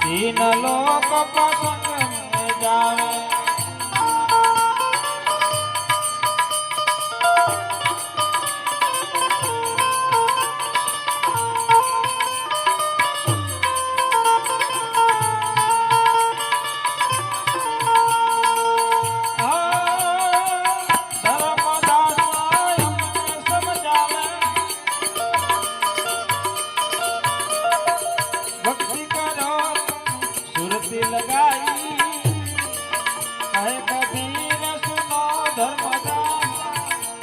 तीन लोक पसंद में जावे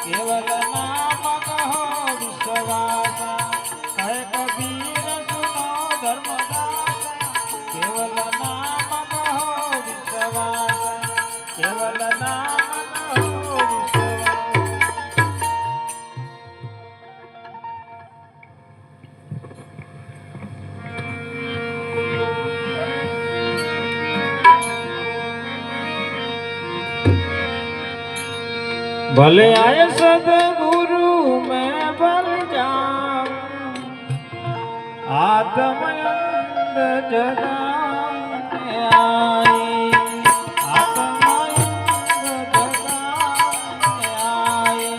केवल नाम कहो विश्वास है कबीर सुनो धर्मदास केवल नाम कहो विश्वास केवल नाम कहो विश्वास। भले आए सदगुरु में बल जाऊं आत्म अंध जगा में आई आत्म अंध जगा में आई।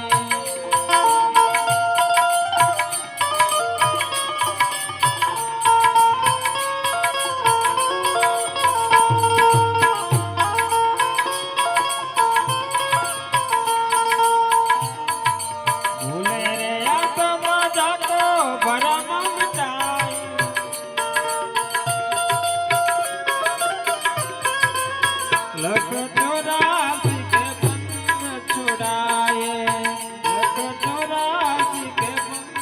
लख चौरासी के बंद छुड़ाए लख चौरासी के बंद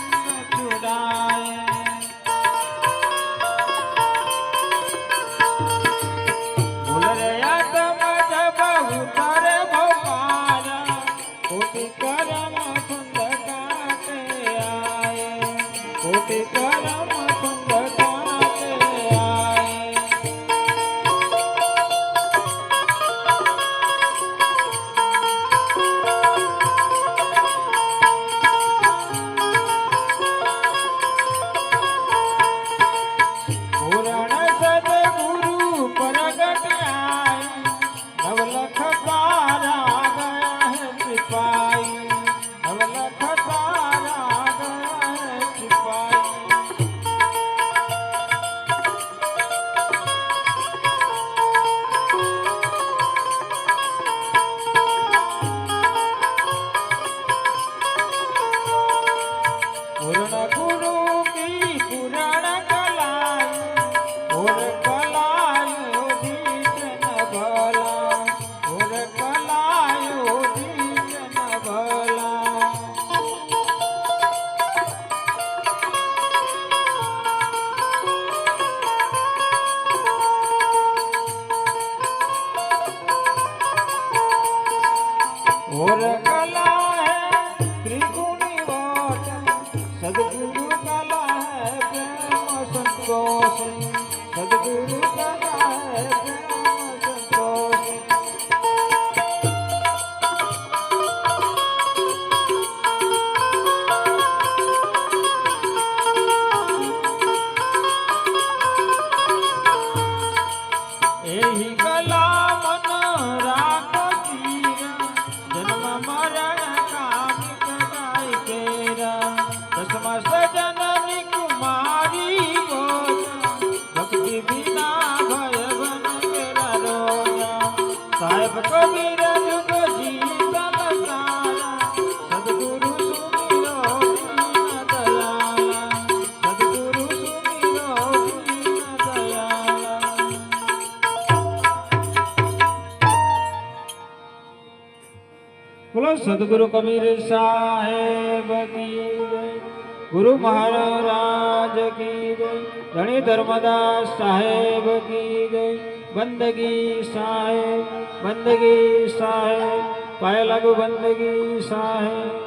छुड़ाए। भूल रे आत्म जब उतरे भगवान कोटि करम कुंद काटे आए कोटि करम कुंद काटे आए। और कला है त्रिगुणी वाट सदगुरु कला है प्रेम संतोष सदगुरु कला है प्रेम संतोष एही कला मन राखती जन्म मरण कामिक गाय केरा दसमा सजननी कुमारी गोया भक्ति बिना भय बन केरा रोया साहेब कबीर जुग जीतल सारा सदगुरु सुमिरो दीन दयाला सदगुरु सुमिरो दीन दयाला बोलो सदगुरु कबीर साहेब की जय गुरु महाराज की जय धनी धर्मदास साहेब की जय बंदगी साहेब पाए लागू बंदगी साहेब